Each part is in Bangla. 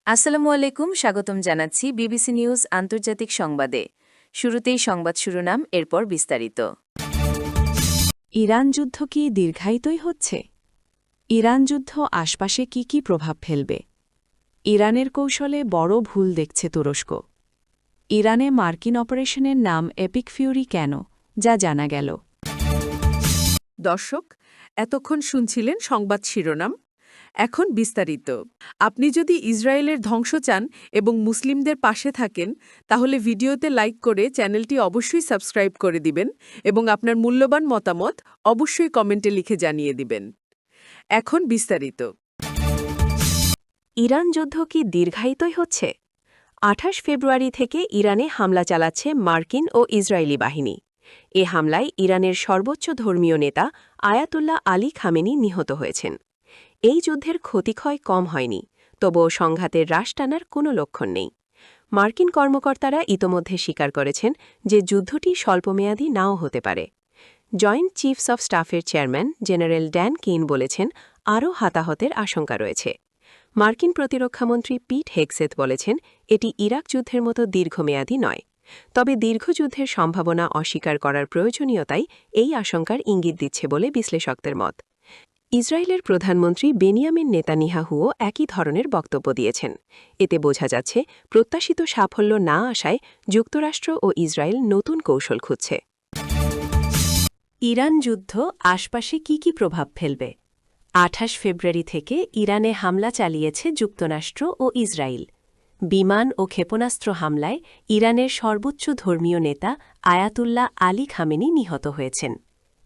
আসসালামু আলাইকুম, স্বাগতম জানাচ্ছি বিবিসি নিউজ আন্তর্জাতিক সংবাদে। শুরুতেই সংবাদ শিরোনাম, এরপর বিস্তারিত। ইরান যুদ্ধ কি দীর্ঘায়িতই হচ্ছে? ইরান যুদ্ধ আশপাশে কি প্রভাব ফেলবে? ইরানের কৌশলে বড় ভুল দেখছে তুরস্ক। ইরানে মার্কিন অপারেশনের নাম এপিক ফিউরি কেন, যা জানা গেল। দর্শক, এতক্ষণ শুনছিলেন সংবাদ শিরোনাম। এখন বিস্তারিত। আপনি যদি ইসরায়েলের ধ্বংস চান এবং মুসলিমদের পাশে থাকেন, তাহলে ভিডিওতে লাইক করে চ্যানেলটি অবশ্যই সাবস্ক্রাইব করে দিবেন এবং আপনার মূল্যবান মতামত অবশ্যই কমেন্টে লিখে জানিয়ে দিবেন। এখন বিস্তারিত। ইরান যুদ্ধ কি দীর্ঘায়িতই হচ্ছে? ২৮ ফেব্রুয়ারি থেকে ইরানে হামলা চালাচ্ছে মার্কিন ও ইসরায়েলি বাহিনী। এ হামলায় ইরানের সর্বোচ্চ ধর্মীয় নেতা আয়াতুল্লাহ আলী খামেনি নিহত হয়েছেন। এই যুদ্ধের ক্ষতিক্ষয় কম হয়নি, তবুও সংঘাতের হ্রাস টানার কোনো লক্ষণ নেই। মার্কিন কর্মকর্তারা ইতোমধ্যে স্বীকার করেছেন যে যুদ্ধটি স্বল্পমেয়াদী নাও হতে পারে। জয়েন্ট চিফস অব স্টাফের চেয়ারম্যান জেনারেল ড্যান কেইন বলেছেন, আরও হতাহতের আশঙ্কা রয়েছে। মার্কিন প্রতিরক্ষামন্ত্রী পিট হেগসেথ বলেছেন, এটি ইরাক যুদ্ধের মতো দীর্ঘমেয়াদী নয়। তবে দীর্ঘযুদ্ধের সম্ভাবনা অস্বীকার করার প্রয়োজনীয়তাই এই আশঙ্কার ইঙ্গিত দিচ্ছে বলে বিশ্লেষকদের মত। ইসরায়েলের প্রধানমন্ত্রী বেনিয়ামিন নেতানিয়াহুও একই ধরনের বক্তব্য দিয়েছেন। এতে বোঝা যাচ্ছে, প্রত্যাশিত সাফল্য না আসায় যুক্তরাষ্ট্র ও ইসরায়েল নতুন কৌশল খুঁজছে। ইরান যুদ্ধ আশপাশে কি প্রভাব ফেলবে? ২৮ ফেব্রুয়ারি থেকে ইরানে হামলা চালিয়েছে যুক্তরাষ্ট্র ও ইসরায়েল। বিমান ও ক্ষেপণাস্ত্র হামলায় ইরানের সর্বোচ্চ ধর্মীয় নেতা আয়াতুল্লাহ আলী খামেনি নিহত হয়েছেন।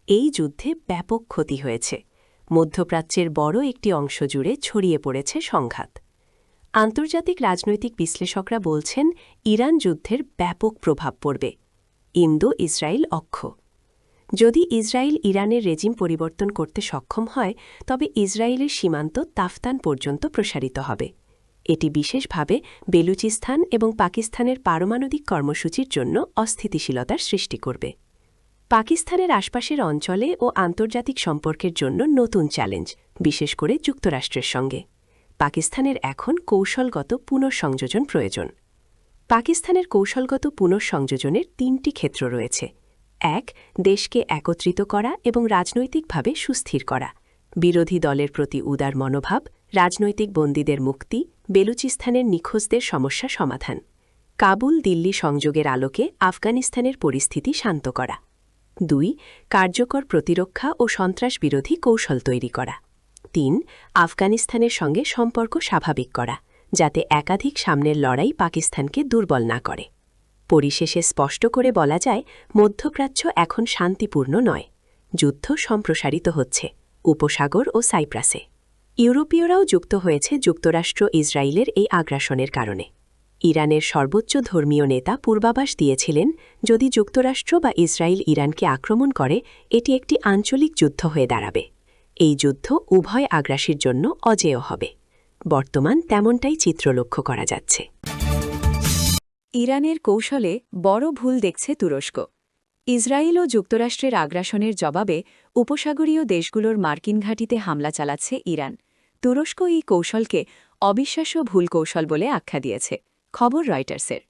এই যুদ্ধে ব্যাপক ক্ষতি হয়েছে। মধ্যপ্রাচ্যের বড় একটি অংশ জুড়ে ছড়িয়ে পড়েছে সংঘাত। আন্তর্জাতিক রাজনৈতিক বিশ্লেষকরা বলছেন, ইরান যুদ্ধের ব্যাপক প্রভাব পড়বে। ইন্দো ইসরায়েল অক্ষ। যদি ইসরায়েল ইরানের রেজিম পরিবর্তন করতে সক্ষম হয়, তবে ইসরায়েলের সীমান্ত তাফতান পর্যন্ত প্রসারিত হবে। এটি বিশেষভাবে বেলুচিস্তান এবং পাকিস্তানের পারমাণবিক কর্মসূচির জন্য অস্থিতিশীলতার সৃষ্টি করবে। পাকিস্তানের আশপাশের অঞ্চলে ও আন্তর্জাতিক সম্পর্কের জন্য নতুন চ্যালেঞ্জ, বিশেষ করে যুক্তরাষ্ট্রের সঙ্গে। পাকিস্তানের এখন কৌশলগত পুনঃসংযোজন প্রয়োজন। পাকিস্তানের কৌশলগত পুনঃসংযোজনের ৩টি ক্ষেত্র রয়েছে। ১. দেশকে একত্রিত করা এবং রাজনৈতিকভাবে সুস্থির করা। বিরোধী দলের প্রতি উদার মনোভাব, রাজনৈতিক বন্দীদের মুক্তি, বেলুচিস্তানের নিখোঁজদের সমস্যা সমাধান। কাবুল দিল্লি সংযোগের আলোকে আফগানিস্তানের পরিস্থিতি শান্ত করা। ২. কার্যকর প্রতিরক্ষা ও সন্ত্রাসবিরোধী কৌশল তৈরি করা। ৩. আফগানিস্তানের সঙ্গে সম্পর্ক স্বাভাবিক করা, যাতে একাধিক সামনের লড়াই পাকিস্তানকে দুর্বল না করে। পরিশেষে স্পষ্ট করে বলা যায়, মধ্যপ্রাচ্য এখন শান্তিপূর্ণ নয়। যুদ্ধ সম্প্রসারিত হচ্ছে উপসাগর ও সাইপ্রাসে। ইউরোপীয়রাও যুক্ত হয়েছে যুক্তরাষ্ট্র ইসরায়েলের এই আগ্রাসনের কারণে। ইরানের সর্বোচ্চ ধর্মীয় নেতা পূর্বাভাস দিয়েছিলেন, যদি যুক্তরাষ্ট্র বা ইসরায়েল ইরানকে আক্রমণ করে, এটি একটি আঞ্চলিক যুদ্ধ হয়ে দাঁড়াবে। এই যুদ্ধ উভয় আগ্রাসীর জন্য অজেয় হবে। বর্তমান তেমনটাই চিত্র লক্ষ্য করা যাচ্ছে। ইরানের কৌশলে বড় ভুল দেখছে তুরস্ক। ইসরায়েল ও যুক্তরাষ্ট্রের আগ্রাসনের জবাবে উপসাগরীয় দেশগুলোর মার্কিন ঘাঁটিতে হামলা চালাচ্ছে ইরান। তুরস্ক এই কৌশলকে অবিশ্বাস্য ভুল কৌশল বলে আখ্যা দিয়েছে। খবর রয়টার্সের।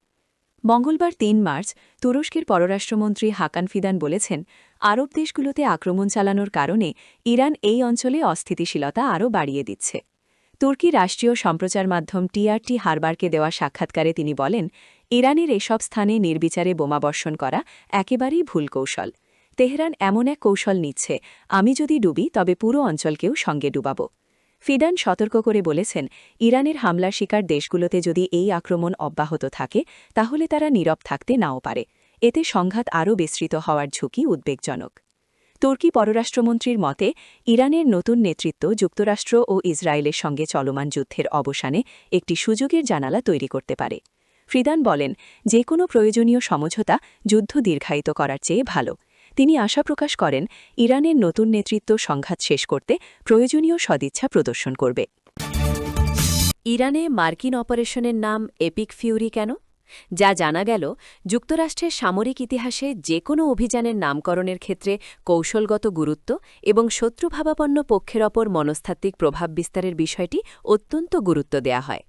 মঙ্গলবার ৩ মার্চ তুরস্কের পররাষ্ট্রমন্ত্রী হাকান ফিদান বলেছেন, আরব দেশগুলোতে আক্রমণ চালানোর কারণে ইরান এই অঞ্চলে অস্থিতিশীলতা আরও বাড়িয়ে দিচ্ছে। তুর্কি রাষ্ট্রীয় সম্প্রচার মাধ্যম টিআরটি হারবারকে দেওয়া সাক্ষাৎকারে তিনি বলেন, ইরানের এসব স্থানে নির্বিচারে বোমাবর্ষণ করা একেবারেই ভুল কৌশল। তেহরান এমন এক কৌশল নিচ্ছে, আমি যদি ডুবি তবে পুরো অঞ্চলকেও সঙ্গে ডুবাব। ফিদান সতর্ক করে বলেছেন, ইরানের হামলার শিকার দেশগুলোতে যদি এই আক্রমণ অব্যাহত থাকে, তাহলে তারা নীরব থাকতে নাও পারে। এতে সংঘাত আরও বিস্তৃত হওয়ার ঝুঁকি উদ্বেগজনক। তুর্কি পররাষ্ট্রমন্ত্রীর মতে, ইরানের নতুন নেতৃত্ব যুক্তরাষ্ট্র ও ইসরায়েলের সঙ্গে চলমান যুদ্ধের অবসানে একটি সুযোগের জানালা তৈরি করতে পারে। ফিদান বলেন, যে কোনো প্রয়োজনীয় সমঝোতা যুদ্ধ দীর্ঘায়িত করার চেয়ে ভালো। তিনি আশা প্রকাশ করেন, ইরানের নতুন নেতৃত্ব সংঘাত শেষ করতে প্রয়োজনীয় সদিচ্ছা প্রদর্শন করবে। ইরানে মার্কিন অপারেশনের নাম এপিক ফিউরি কেন? যা জানা গেল, যুক্তরাষ্ট্রের সামরিক ইতিহাসে যে কোনো অভিযানের নামকরণের ক্ষেত্রে কৌশলগত গুরুত্ব এবং শত্রুভাবাপন্ন পক্ষের ওপর মনস্তাত্ত্বিক প্রভাব বিস্তারের বিষয়টি অত্যন্ত গুরুত্ব দেয়া হয়।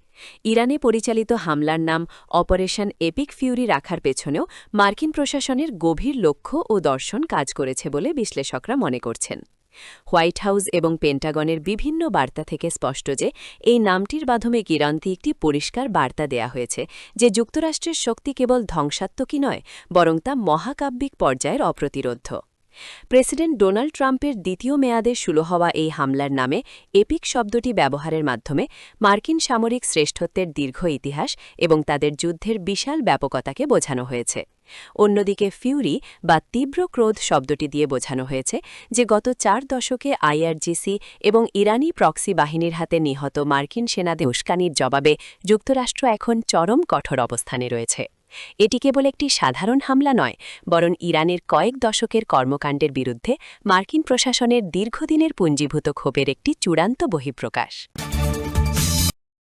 ইরানে পরিচালিত হামলার নাম অপারেশন এপিক ফিউরি রাখার পেছনেও মার্কিন প্রশাসনের গভীর লক্ষ্য ও দর্শন কাজ করেছে বলে বিশ্লেষকরা মনে করছেন। হোয়াইট হাউস এবং পেন্টাগনের বিভিন্ন বার্তা থেকে স্পষ্ট যে এই নামটির মাধ্যমে ইরানকে একটি পরিষ্কার বার্তা দেয়া হয়েছে যে যুক্তরাষ্ট্রের শক্তি কেবল ধ্বংসাত্মকই নয়, বরং তা মহাকাব্যিক পর্যায়ের অপ্রতিরোধ্য। প্রেসিডেন্ট ডোনাল্ড ট্রাম্পের দ্বিতীয় মেয়াদে শুরু হওয়া এই হামলার নামে এপিক শব্দটি ব্যবহারের মাধ্যমে মার্কিন সামরিক শ্রেষ্ঠত্বের দীর্ঘ ইতিহাস এবং তাদের যুদ্ধের বিশাল ব্যাপকতাকে বোঝানো হয়েছে। অন্যদিকে ফিউরি বা তীব্র ক্রোধ শব্দটি দিয়ে বোঝানো হয়েছে যে গত 4 দশকে আইআরজিসি এবং ইরানি প্রক্সি বাহিনীর হাতে নিহত মার্কিন সেনাদের উস্কানির জবাবে যুক্তরাষ্ট্র এখন চরম কঠোর অবস্থানে রয়েছে। এটি কেবল একটি সাধারণ হামলা নয়, বরং ইরানের কয়েক দশকের কর্মকাণ্ডের বিরুদ্ধে মার্কিন প্রশাসনের দীর্ঘদিনের পুঞ্জীভূত ক্ষোভের একটি চূড়ান্ত বহিঃপ্রকাশ।